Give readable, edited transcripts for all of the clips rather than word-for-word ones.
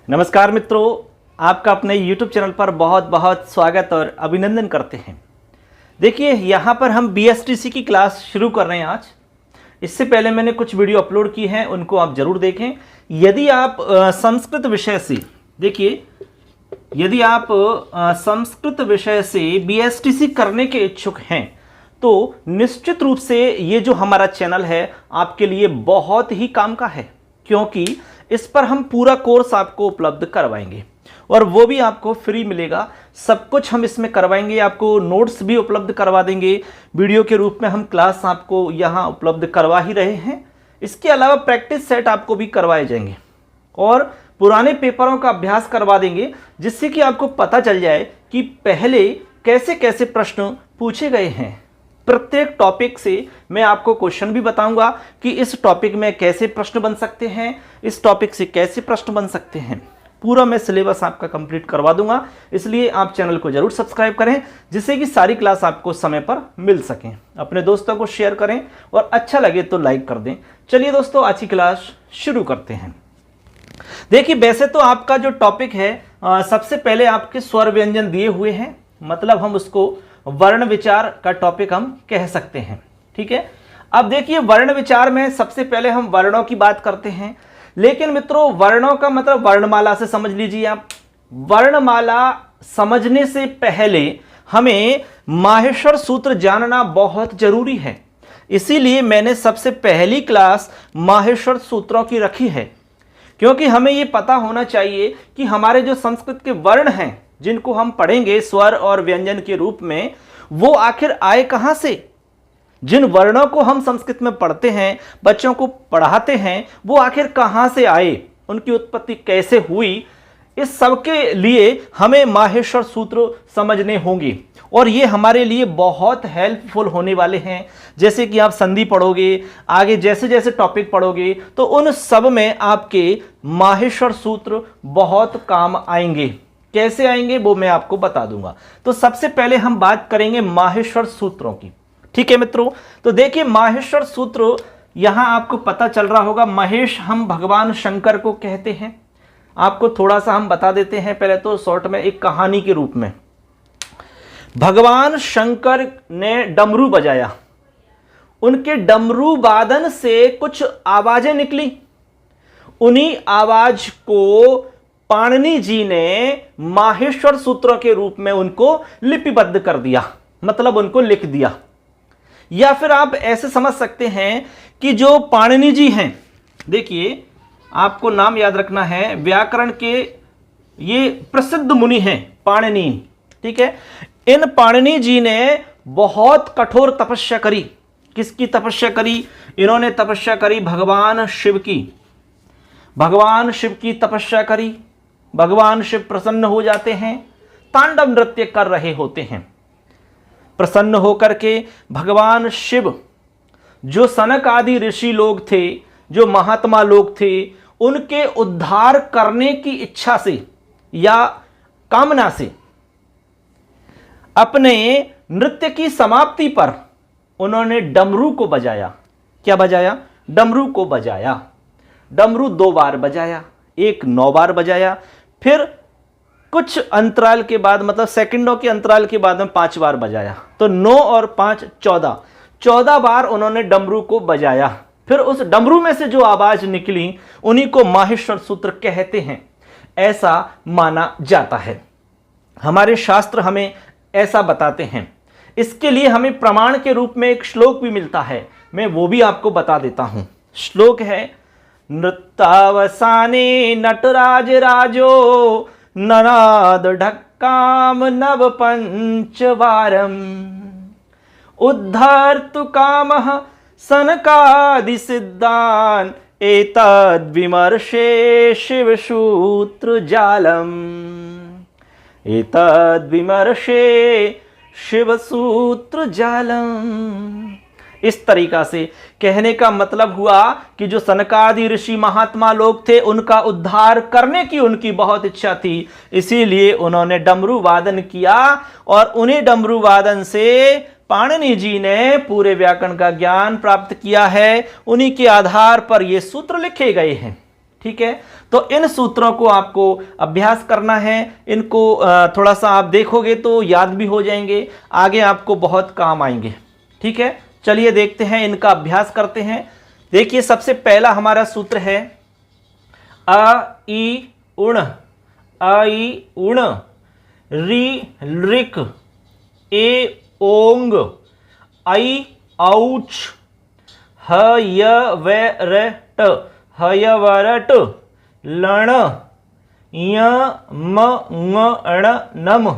नमस्कार मित्रों, आपका अपने YouTube चैनल पर बहुत बहुत स्वागत और अभिनंदन करते हैं। देखिए, यहाँ पर हम BSTC की क्लास शुरू कर रहे हैं आज। इससे पहले मैंने कुछ वीडियो अपलोड की हैं, उनको आप ज़रूर देखें। यदि आप संस्कृत विषय से संस्कृत विषय से BSTC करने के इच्छुक हैं तो निश्चित रूप से ये जो हमारा चैनल है आपके लिए बहुत ही काम का है, क्योंकि इस पर हम पूरा कोर्स आपको उपलब्ध करवाएंगे और वो भी आपको फ्री मिलेगा। सब कुछ हम इसमें करवाएंगे, आपको नोट्स भी उपलब्ध करवा देंगे। वीडियो के रूप में हम क्लास आपको यहाँ उपलब्ध करवा ही रहे हैं। इसके अलावा प्रैक्टिस सेट आपको भी करवाए जाएंगे और पुराने पेपरों का अभ्यास करवा देंगे, जिससे कि आपको पता चल जाए कि पहले कैसे कैसे प्रश्न पूछे गए हैं। प्रत्येक टॉपिक से मैं आपको क्वेश्चन भी बताऊंगा कि इस टॉपिक में कैसे प्रश्न बन सकते हैं, इस टॉपिक से कैसे प्रश्न बन सकते हैं। पूरा मैं सिलेबस आपका कंप्लीट करवा दूंगा, इसलिए आप चैनल को जरूर सब्सक्राइब करें, जिससे कि सारी क्लास आपको समय पर मिल सकें। अपने दोस्तों को शेयर करें और अच्छा लगे तो लाइक कर दें। चलिए दोस्तों, आज की क्लास शुरू करते हैं। देखिए, वैसे तो आपका जो टॉपिक है सबसे पहले आपके स्वर व्यंजन दिए हुए हैं, मतलब हम उसको वर्ण विचार का टॉपिक हम कह सकते हैं। ठीक है, अब देखिए, वर्ण विचार में सबसे पहले हम वर्णों की बात करते हैं। लेकिन मित्रों, वर्णों का मतलब वर्णमाला से समझ लीजिए आप। वर्णमाला समझने से पहले हमें माहेश्वर सूत्र जानना बहुत जरूरी है। इसीलिए मैंने सबसे पहली क्लास माहेश्वर सूत्रों की रखी है, क्योंकि हमें यह पता होना चाहिए कि हमारे जो संस्कृत के वर्ण हैं जिनको हम पढ़ेंगे स्वर और व्यंजन के रूप में, वो आखिर आए कहां से। जिन वर्णों को हम संस्कृत में पढ़ते हैं, बच्चों को पढ़ाते हैं, वो आखिर कहां से आए, उनकी उत्पत्ति कैसे हुई, इस सब के लिए हमें माहेश्वर सूत्र समझने होंगे और ये हमारे लिए बहुत हेल्पफुल होने वाले हैं। जैसे कि आप संधि पढ़ोगे, आगे जैसे जैसे टॉपिक पढ़ोगे, तो उन सब में आपके माहेश्वर सूत्र बहुत काम आएंगे। कैसे आएंगे वो मैं आपको बता दूंगा। तो सबसे पहले हम बात करेंगे माहेश्वर सूत्रों की। ठीक है मित्रों, तो देखिए, माहेश्वर सूत्र यहां आपको पता चल रहा होगा। महेश हम भगवान शंकर को कहते हैं। आपको थोड़ा सा हम बता देते हैं, पहले तो शॉर्ट में एक कहानी के रूप में। भगवान शंकर ने डमरू बजाया, उनके डमरू वादन से कुछ आवाजें निकली। उन्हीं आवाज को पाणिनि जी ने माहेश्वर सूत्रों के रूप में उनको लिपिबद्ध कर दिया, मतलब उनको लिख दिया। या फिर आप ऐसे समझ सकते हैं कि जो पाणिनि जी हैं, देखिए आपको नाम याद रखना है, व्याकरण के ये प्रसिद्ध मुनि हैं पाणिनि। ठीक है, इन पाणिनि जी ने बहुत कठोर तपस्या करी। किसकी तपस्या करी? इन्होंने तपस्या करी भगवान शिव की। भगवान शिव की तपस्या करी। भगवान शिव प्रसन्न हो जाते हैं, तांडव नृत्य कर रहे होते हैं। प्रसन्न होकर के भगवान शिव, जो सनक आदि ऋषि लोग थे, जो महात्मा लोग थे, उनके उद्धार करने की इच्छा से या कामना से अपने नृत्य की समाप्ति पर उन्होंने डमरू को बजाया। क्या बजाया? डमरू को बजाया। डमरू 2 बार बजाया, एक 9 बार बजाया, फिर कुछ अंतराल के बाद, मतलब सेकंडों के अंतराल के बाद में 5 बार बजाया। तो 9 और 5 14 बार उन्होंने डमरू को बजाया। फिर उस डमरू में से जो आवाज निकली, उन्हीं को माहेश्वर सूत्र कहते हैं, ऐसा माना जाता है। हमारे शास्त्र हमें ऐसा बताते हैं। इसके लिए हमें प्रमाण के रूप में एक श्लोक भी मिलता है, मैं वो भी आपको बता देता हूं। श्लोक है, नृत्तावसाने नटराज राजो ननाद ढक्काम नव पंचवारम उद्धर्तु कामः सनकादि सिद्धान एतद् विमर्शे शिवसूत्र जालम। एतद् विमर्शे शिवसूत्र जालम। इस तरीका से कहने का मतलब हुआ कि जो सनकादि ऋषि महात्मा लोग थे, उनका उद्धार करने की उनकी बहुत इच्छा थी, इसीलिए उन्होंने डमरू वादन किया और उन्हीं डमरू वादन से पाणिनि जी ने पूरे व्याकरण का ज्ञान प्राप्त किया है। उन्हीं के आधार पर ये सूत्र लिखे गए हैं। ठीक है। तो इन सूत्रों को आपको अभ्यास करना है, इनको थोड़ा सा आप देखोगे तो याद भी हो जाएंगे, आगे आपको बहुत काम आएंगे। ठीक है, चलिए देखते हैं, इनका अभ्यास करते हैं। देखिए सबसे पहला हमारा सूत्र है अ ई उण, अ ई उण, री ऋक, ए ओंग, आई औच, ह य व र ट, हयवरट, लण, य म ङ ण नम,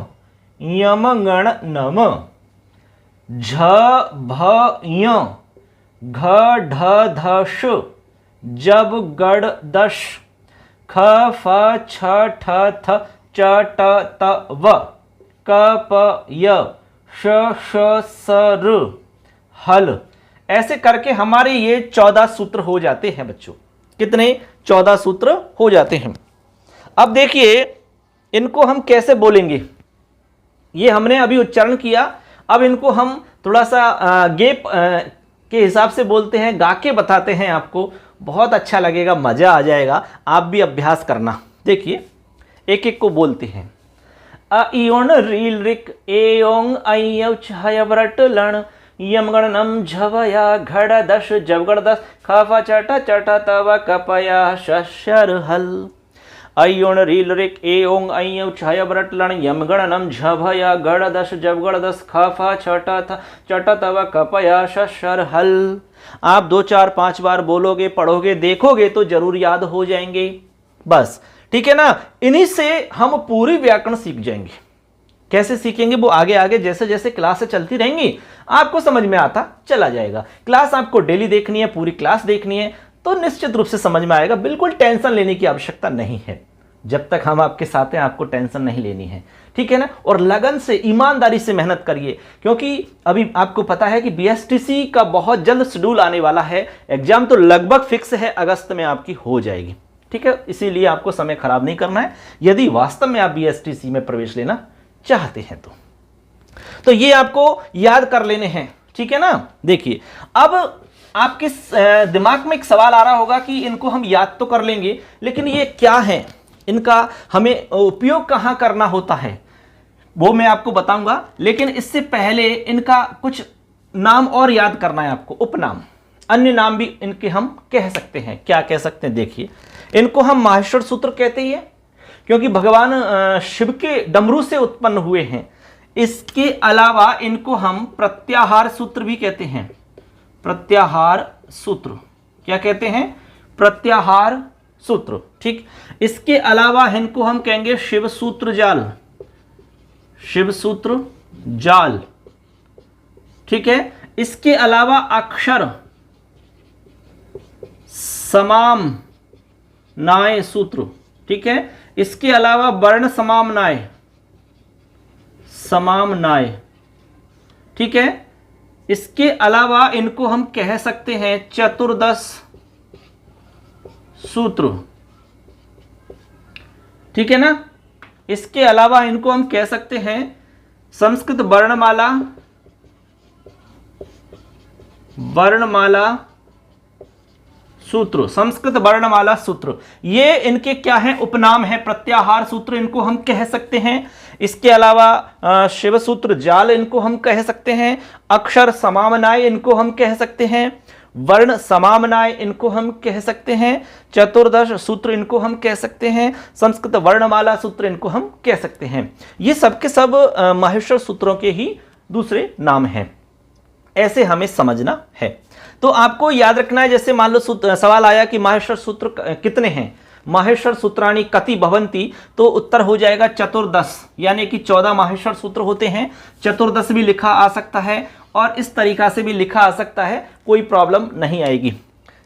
यमगण नम, झ भ य, घ ढ ध श, जब गड़ दश, ख फ छ ठ थ च ट त व, क प य, श श स र, हल। ऐसे करके हमारे ये 14 सूत्र हो जाते हैं बच्चों। कितने? 14 सूत्र हो जाते हैं। अब देखिए इनको हम कैसे बोलेंगे, ये हमने अभी उच्चारण किया, अब इनको हम थोड़ा सा गेप के हिसाब से बोलते हैं, गा के बताते हैं आपको, बहुत अच्छा लगेगा, मजा आ जाएगा, आप भी अभ्यास करना। देखिए एक एक को बोलते हैं। अ इयोन रील रिक ए ओंग आई औ छय व्रट लण, यमगण नम झवया घड़ दश, जवगड़ दस, खफा चटा चटा तव कपया शशर हल। अयोन रील रिक ए ओंग अय छय व्रट लण, यमगण नम झभया गड़ दश, जवगड़ दस, खफा छटा थ चटा तव कपया शशर हल। आप 2 4 5 बार बोलोगे, पढ़ोगे, देखोगे तो जरूर याद हो जाएंगे। बस ठीक है ना, इन्हीं से हम पूरी व्याकरण सीख जाएंगे। कैसे सीखेंगे वो आगे आगे जैसे जैसे क्लासें चलती रहेंगी आपको समझ में आता चला जाएगा। क्लास आपको डेली देखनी है, पूरी क्लास देखनी है तो निश्चित रूप से समझ में आएगा। बिल्कुल टेंशन लेने की आवश्यकता नहीं है, जब तक हम आपके साथ हैं आपको टेंशन नहीं लेनी है, ठीक है ना। और लगन से ईमानदारी से मेहनत करिए, क्योंकि अभी आपको पता है कि बीएसटीसी का बहुत जल्द शेड्यूल आने वाला है। एग्जाम तो लगभग फिक्स है, अगस्त में आपकी हो जाएगी, ठीक है। इसीलिए आपको समय खराब नहीं करना है यदि वास्तव में आप बीएसटीसी में प्रवेश लेना चाहते हैं तो ये आपको याद कर लेने हैं, ठीक है ना। देखिए अब आपके दिमाग में एक सवाल आ रहा होगा कि इनको हम याद तो कर लेंगे लेकिन ये क्या है, इनका हमें उपयोग कहां करना होता है वो मैं आपको बताऊंगा। लेकिन इससे पहले इनका कुछ नाम और याद करना है आपको, उपनाम, अन्य नाम भी इनके हम कह सकते हैं। क्या कह सकते हैं? देखिए इनको हम माहेश्वर सूत्र कहते हैं क्योंकि भगवान शिव के डमरू से उत्पन्न हुए हैं। इसके अलावा इनको हम प्रत्याहार सूत्र भी कहते हैं। प्रत्याहार सूत्र क्या कहते हैं? प्रत्याहार सूत्र, ठीक। इसके अलावा इनको हम कहेंगे शिव सूत्र जाल, शिव सूत्र जाल, ठीक है। इसके अलावा अक्षर समाम नाय सूत्र, ठीक है। इसके अलावा वर्ण समामनाय, समामनाय, ठीक है। इसके अलावा इनको हम कह सकते हैं चतुर्दश सूत्र, ठीक है ना। इसके अलावा इनको हम कह सकते हैं संस्कृत वर्णमाला, वर्णमाला सूत्र, संस्कृत वर्णमाला सूत्र। ये इनके क्या हैं? उपनाम है। प्रत्याहार सूत्र इनको हम कह सकते हैं। इसके अलावा शिव सूत्र जाल इनको हम कह सकते हैं। अक्षर समामनाय इनको हम कह सकते हैं। वर्ण समामनाय इनको हम कह सकते हैं। चतुर्दश सूत्र इनको हम कह सकते हैं। संस्कृत वर्णमाला सूत्र इनको हम कह सकते हैं। ये सब के सब माहेश्वर सूत्रों के ही दूसरे नाम हैं, ऐसे हमें समझना है। तो आपको याद रखना है, जैसे मान लो सवाल आया कि माहेश्वर सूत्र कितने हैं, माहेश्वर सूत्राणि कति भवन्ति, तो उत्तर हो जाएगा चतुर्दश, यानी कि 14 माहेश्वर सूत्र होते हैं। चतुर्दश भी लिखा आ सकता है और इस तरीका से भी लिखा आ सकता है, कोई प्रॉब्लम नहीं आएगी,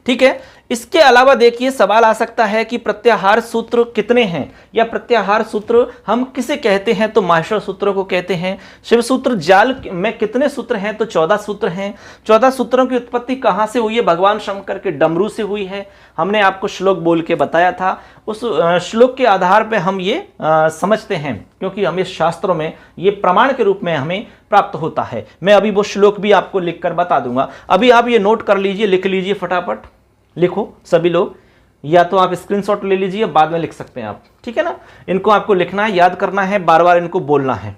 ठीक है। इसके अलावा देखिए सवाल आ सकता है कि प्रत्याहार सूत्र कितने हैं, या प्रत्याहार सूत्र हम किसे कहते हैं, तो माहेश्वर सूत्रों को कहते हैं। शिव सूत्र जाल में कितने सूत्र हैं, तो 14 सूत्र हैं। 14 सूत्रों की उत्पत्ति कहाँ से हुई है? भगवान शंकर के डमरू से हुई है। हमने आपको श्लोक बोल के बताया था, उस श्लोक के आधार पर हम ये समझते हैं, क्योंकि हमें शास्त्रों में ये प्रमाण के रूप में हमें प्राप्त होता है। मैं अभी वो श्लोक भी आपको लिख कर बता दूंगा। अभी आप ये नोट कर लीजिए, लिख लीजिए, फटाफट लिखो सभी लोग। या तो आप स्क्रीनशॉट ले लीजिए, बाद में लिख सकते हैं आप, ठीक है ना। इनको आपको लिखना है, याद करना है, बार बार इनको बोलना है।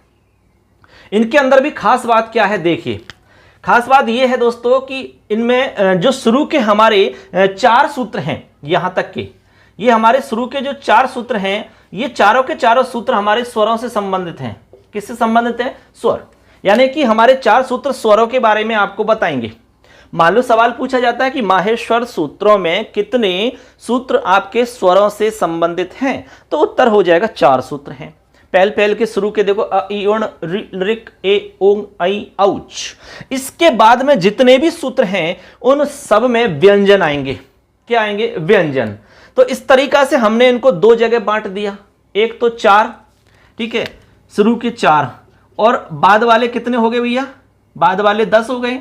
इनके अंदर भी खास बात क्या है, देखिए खास बात यह है दोस्तों कि इनमें जो शुरू के हमारे 4 सूत्र हैं, यहां तक के ये हमारे शुरू के जो 4 सूत्र हैं, ये चारों के चारों सूत्र हमारे स्वरों से संबंधित हैं। किससे संबंधित है? स्वर। यानी कि हमारे 4 सूत्र स्वरों के बारे में आपको बताएंगे। मान लो सवाल पूछा जाता है कि माहेश्वर सूत्रों में कितने सूत्र आपके स्वरों से संबंधित हैं, तो उत्तर हो जाएगा 4 सूत्र हैं। पहल के शुरू के देखो अ इ उण ऋक ए ओंग आई औच। इसके बाद में जितने भी सूत्र हैं उन सब में व्यंजन आएंगे। क्या आएंगे? व्यंजन। तो इस तरीका से हमने इनको 2 जगह बांट दिया, एक तो 4, ठीक है, शुरू के 4, और बाद वाले कितने हो गए भैया? बाद वाले 10 हो गए।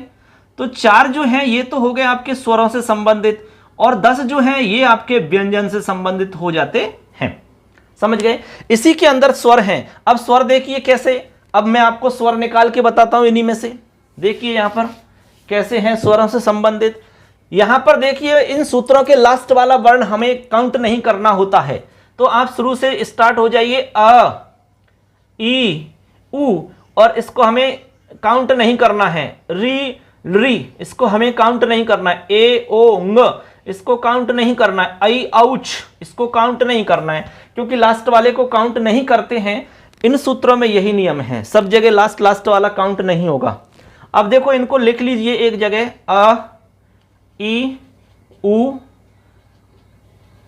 तो 4 जो हैं ये तो हो गए आपके स्वरों से संबंधित, और 10 जो हैं ये आपके व्यंजन से संबंधित हो जाते हैं। समझ गए? इसी के अंदर स्वर हैं। अब स्वर देखिए कैसे, अब मैं आपको स्वर निकाल के बताता हूं इन्हीं में से। देखिए यहां पर कैसे हैं स्वरों से संबंधित। यहां पर देखिए इन सूत्रों के लास्ट वाला वर्ण हमें काउंट नहीं करना होता है, तो आप शुरू से स्टार्ट हो जाइए अ ई उ, और इसको हमें काउंट नहीं करना है। री री, इसको हमें काउंट नहीं करना है। ए ओ ng, इसको काउंट नहीं करना है। आई औच, इसको काउंट नहीं करना है, क्योंकि लास्ट वाले को काउंट नहीं करते हैं। इन सूत्रों में यही नियम है, सब जगह लास्ट वाला काउंट नहीं होगा। अब देखो इनको लिख लीजिए एक जगह, अ ई उ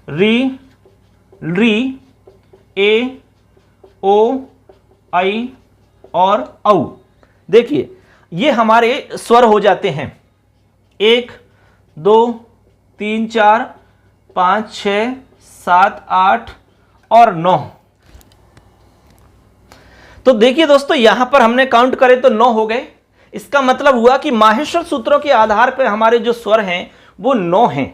री री ए ओ आई और औ। देखिए ये हमारे स्वर हो जाते हैं 1 2 3 4 5 6 7 8 और 9। तो देखिए दोस्तों यहां पर हमने काउंट करे तो 9 हो गए। इसका मतलब हुआ कि माहेश्वर सूत्रों के आधार पर हमारे जो स्वर हैं वो 9 हैं।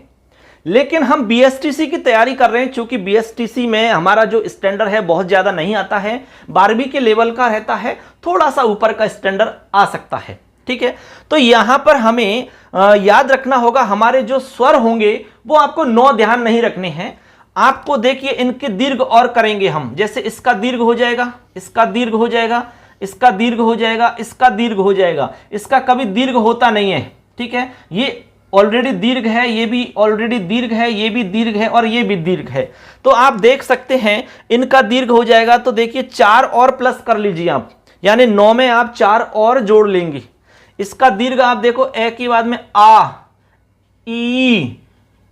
लेकिन हम बीएसटीसी की तैयारी कर रहे हैं, चूंकि बीएसटीसी में हमारा जो स्टैंडर्ड है बहुत ज़्यादा नहीं आता है, 12वीं के लेवल का रहता है, थोड़ा सा ऊपर का स्टैंडर्ड आ सकता है, ठीक है। तो यहां पर हमें याद रखना होगा हमारे जो स्वर होंगे वो आपको 9 ध्यान नहीं रखने हैं आपको। देखिए इनके दीर्घ और करेंगे हम, जैसे इसका दीर्घ हो जाएगा, इसका दीर्घ हो जाएगा, इसका दीर्घ हो जाएगा, इसका दीर्घ हो जाएगा, इसका कभी दीर्घ होता नहीं है, ठीक है। ये ऑलरेडी दीर्घ है, ये भी ऑलरेडी दीर्घ है, ये भी दीर्घ है और ये भी दीर्घ है। तो आप देख सकते हैं इनका दीर्घ हो जाएगा। तो देखिए 4 और प्लस कर लीजिए आप, यानी 9 में आप 4 और जोड़ लेंगे। इसका दीर्घ आप देखो ए के बाद में आ, ई,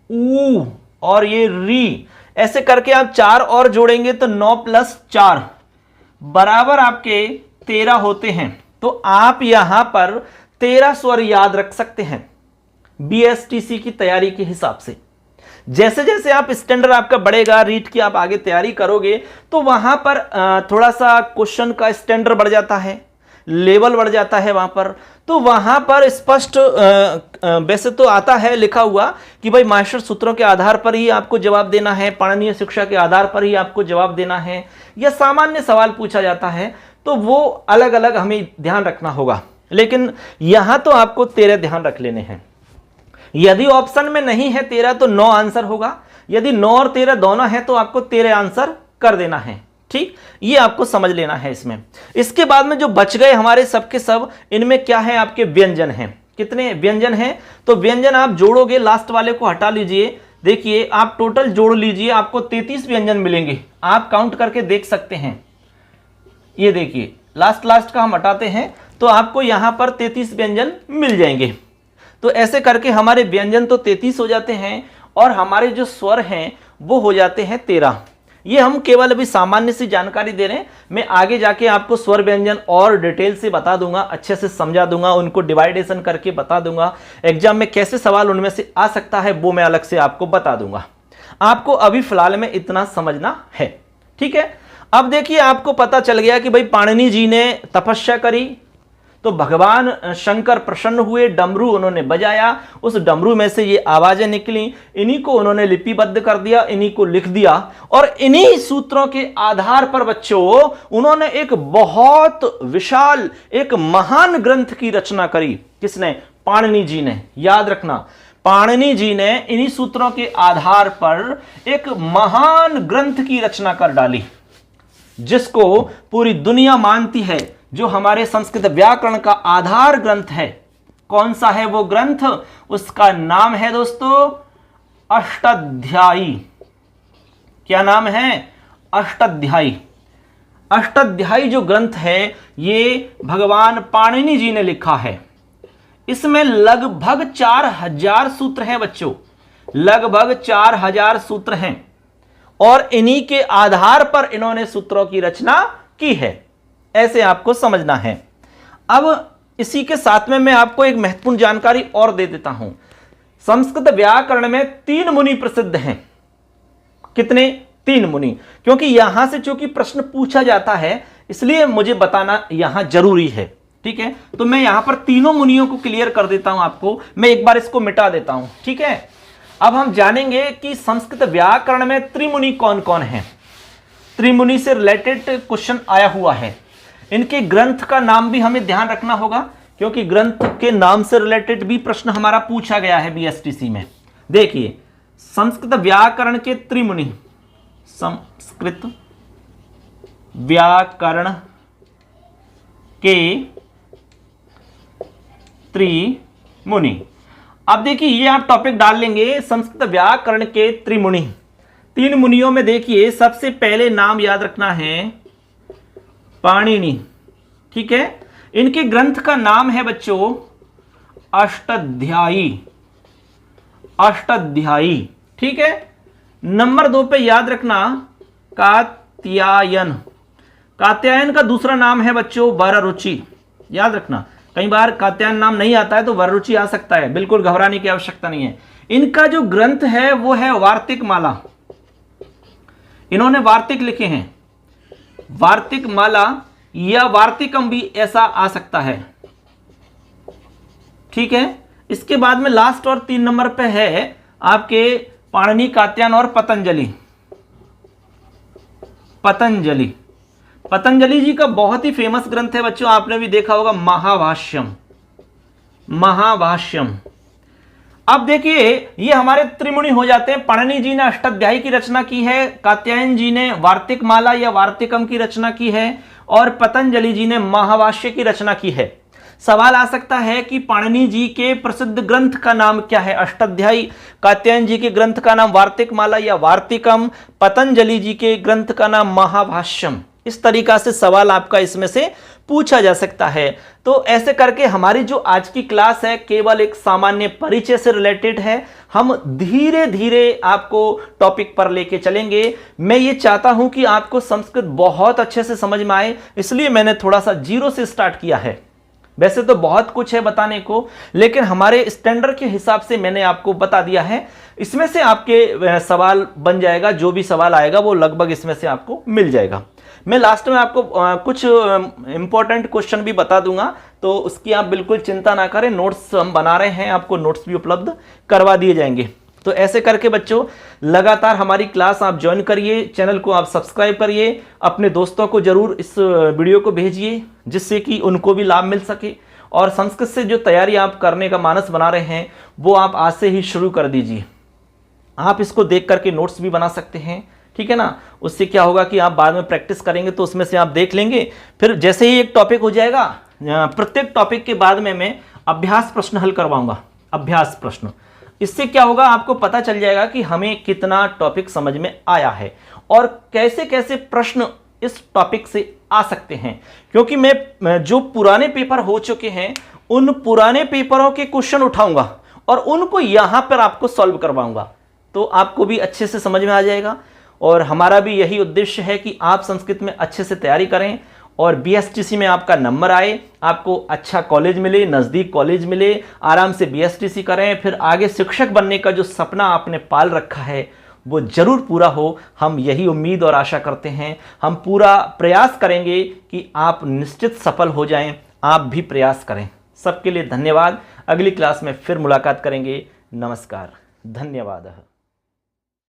ऊ और ये री, ऐसे करके आप 4 और जोड़ेंगे तो 9 + 4 बराबर आपके 13 होते हैं। तो आप यहां पर 13 स्वर याद रख सकते हैं बीएसटीसी की तैयारी के हिसाब से। जैसे जैसे आप स्टैंडर्ड आपका बढ़ेगा, रीट की आप आगे तैयारी करोगे, तो वहां पर थोड़ा सा क्वेश्चन का स्टैंडर्ड बढ़ जाता है, लेवल बढ़ जाता है वहां पर। तो वहां पर स्पष्ट वैसे तो आता है लिखा हुआ कि भाई माहेश्वर सूत्रों के आधार पर ही आपको जवाब देना है, पाणिनीय शिक्षा के आधार पर ही आपको जवाब देना है, या सामान्य सवाल पूछा जाता है, तो वो अलग अलग हमें ध्यान रखना होगा। लेकिन यहां तो आपको 13 ध्यान रख लेने हैं। यदि ऑप्शन में नहीं है 13 तो 9 आंसर होगा, यदि 9 और 13 दोनों है तो आपको 13 आंसर कर देना है, ठीक। ये आपको समझ लेना है इसमें। इसके बाद में जो बच गए हमारे सबके सब, इनमें क्या है? आपके व्यंजन हैं। कितने व्यंजन हैं? तो व्यंजन आप जोड़ोगे, लास्ट वाले को हटा लीजिए। देखिए आप टोटल जोड़ लीजिए, आपको 33 व्यंजन मिलेंगे। आप काउंट करके देख सकते हैं। ये देखिए लास्ट का हम हटाते हैं तो आपको यहां पर 33 व्यंजन मिल जाएंगे। तो ऐसे करके हमारे व्यंजन तो 33 हो जाते हैं और हमारे जो स्वर हैं वो हो जाते हैं 13। ये हम केवल अभी सामान्य सी जानकारी दे रहे हैं। मैं आगे जाके आपको स्वर व्यंजन और डिटेल से बता दूंगा, अच्छे से समझा दूंगा, उनको डिवाइडेशन करके बता दूंगा। एग्जाम में कैसे सवाल उनमें से आ सकता है वो मैं अलग से आपको बता दूंगा। आपको अभी फिलहाल में इतना समझना है, ठीक है। अब देखिए आपको पता चल गया कि भाई पाणिनि जी ने तपस्या करी तो भगवान शंकर प्रसन्न हुए, डमरू उन्होंने बजाया, उस डमरू में से ये आवाजें निकली, इन्हीं को उन्होंने लिपिबद्ध कर दिया, इन्हीं को लिख दिया, और इन्हीं सूत्रों के आधार पर बच्चों उन्होंने एक बहुत विशाल, एक महान ग्रंथ की रचना करी। किसने? पाणिनि जी ने। याद रखना पाणिनि जी ने इन्हीं सूत्रों के आधार पर एक महान ग्रंथ की रचना कर डाली, जिसको पूरी दुनिया मानती है, जो हमारे संस्कृत व्याकरण का आधार ग्रंथ है। कौन सा है वो ग्रंथ? उसका नाम है दोस्तों अष्टाध्यायी। क्या नाम है? अष्टाध्यायी। अष्टाध्यायी जो ग्रंथ है ये भगवान पाणिनि जी ने लिखा है। इसमें लगभग 4000 सूत्र हैं बच्चों, लगभग 4000 सूत्र हैं, और इन्हीं के आधार पर इन्होंने सूत्रों की रचना की है। ऐसे आपको समझना है। अब इसी के साथ में मैं आपको एक महत्वपूर्ण जानकारी और दे देता हूं। संस्कृत व्याकरण में 3 मुनि प्रसिद्ध हैं। कितने? 3 मुनि। क्योंकि यहां से चूंकि प्रश्न पूछा जाता है, इसलिए मुझे बताना यहां जरूरी है। ठीक है, तो मैं यहां पर तीनों मुनियों को क्लियर कर देता हूं आपको। मैं एक बार इसको मिटा देता हूं। ठीक है, अब हम जानेंगे कि संस्कृत व्याकरण में त्रिमुनि कौन कौन है। त्रिमुनि से रिलेटेड क्वेश्चन आया हुआ है। इनके ग्रंथ का नाम भी हमें ध्यान रखना होगा, क्योंकि ग्रंथ के नाम से रिलेटेड भी प्रश्न हमारा पूछा गया है बीएसटीसी में। देखिए, संस्कृत व्याकरण के त्रिमुनि, संस्कृत व्याकरण के त्रिमुनि। अब देखिए, ये आप टॉपिक डाल लेंगे, संस्कृत व्याकरण के त्रिमुनि। 3 मुनियों में देखिए, सबसे पहले नाम याद रखना है पाणिनि। ठीक है, इनके ग्रंथ का नाम है बच्चों अष्टाध्यायी। अष्टाध्यायी। ठीक है, नंबर 2 पे याद रखना कात्यायन। कात्यायन का दूसरा नाम है बच्चों वररुचि। याद रखना, कई बार कात्यायन नाम नहीं आता है तो वररुचि आ सकता है, बिल्कुल घबराने की आवश्यकता नहीं है। इनका जो ग्रंथ है वो है वार्तिक माला। इन्होंने वार्तिक लिखे हैं, वार्तिक माला या वार्तिकम भी ऐसा आ सकता है। ठीक है, इसके बाद में लास्ट और 3 नंबर पे है आपके पाणिनि, कात्यायन और पतंजलि। पतंजलि, पतंजलि जी का बहुत ही फेमस ग्रंथ है बच्चों, आपने भी देखा होगा, महाभाष्यम। महाभाष्यम। अब देखिए, ये हमारे त्रिमुनि हो जाते हैं। पाणिनि जी ने अष्टाध्यायी की रचना की है, कात्यायन जी ने वार्तिक माला या वार्तिकम की रचना की है, और पतंजलि जी ने महाभाष्य की रचना की है। सवाल आ सकता है कि पाणिनि जी के प्रसिद्ध ग्रंथ का नाम क्या है? अष्टाध्यायी। कात्यायन जी के ग्रंथ का नाम वार्तिक माला या वार्तिकम, पतंजलि जी के ग्रंथ का नाम महाभाष्यम। इस तरीका से सवाल आपका इसमें से पूछा जा सकता है। तो ऐसे करके हमारी जो आज की क्लास है केवल एक सामान्य परिचय से रिलेटेड है। हम धीरे धीरे आपको टॉपिक पर लेके चलेंगे। मैं ये चाहता हूं कि आपको संस्कृत बहुत अच्छे से समझ में आए, इसलिए मैंने थोड़ा सा जीरो से स्टार्ट किया है। वैसे तो बहुत कुछ है बताने को, लेकिन हमारे स्टैंडर्ड के हिसाब से मैंने आपको बता दिया है। इसमें से आपके सवाल बन जाएगा, जो भी सवाल आएगा वो लगभग इसमें से आपको मिल जाएगा। मैं लास्ट में आपको कुछ इंपॉर्टेंट क्वेश्चन भी बता दूंगा, तो उसकी आप बिल्कुल चिंता ना करें। नोट्स हम बना रहे हैं, आपको नोट्स भी उपलब्ध करवा दिए जाएंगे। तो ऐसे करके बच्चों लगातार हमारी क्लास आप ज्वाइन करिए, चैनल को आप सब्सक्राइब करिए, अपने दोस्तों को जरूर इस वीडियो को भेजिए, जिससे कि उनको भी लाभ मिल सके। और संस्कृत से जो तैयारी आप करने का मानस बना रहे हैं वो आप आज से ही शुरू कर दीजिए। आप इसको देख करके नोट्स भी बना सकते हैं, ठीक है ना। उससे क्या होगा कि आप बाद में प्रैक्टिस करेंगे तो उसमें से आप देख लेंगे। फिर जैसे ही एक टॉपिक हो जाएगा, प्रत्येक टॉपिक के बाद में मैं अभ्यास प्रश्न हल करवाऊंगा। अभ्यास प्रश्न, इससे क्या होगा आपको पता चल जाएगा कि हमें कितना टॉपिक समझ में आया है और कैसे कैसे प्रश्न इस टॉपिक से आ सकते हैं। क्योंकि मैं जो पुराने पेपर हो चुके हैं उन पुराने पेपरों के क्वेश्चन उठाऊंगा और उनको यहां पर आपको सॉल्व करवाऊंगा, तो आपको भी अच्छे से समझ में आ जाएगा। और हमारा भी यही उद्देश्य है कि आप संस्कृत में अच्छे से तैयारी करें और बीएसटीसी में आपका नंबर आए, आपको अच्छा कॉलेज मिले, नज़दीक कॉलेज मिले, आराम से बीएसटीसी करें, फिर आगे शिक्षक बनने का जो सपना आपने पाल रखा है वो जरूर पूरा हो। हम यही उम्मीद और आशा करते हैं। हम पूरा प्रयास करेंगे कि आप निश्चित सफल हो जाएं। आप भी प्रयास करें। सबके लिए धन्यवाद। अगली क्लास में फिर मुलाकात करेंगे। नमस्कार, धन्यवाद।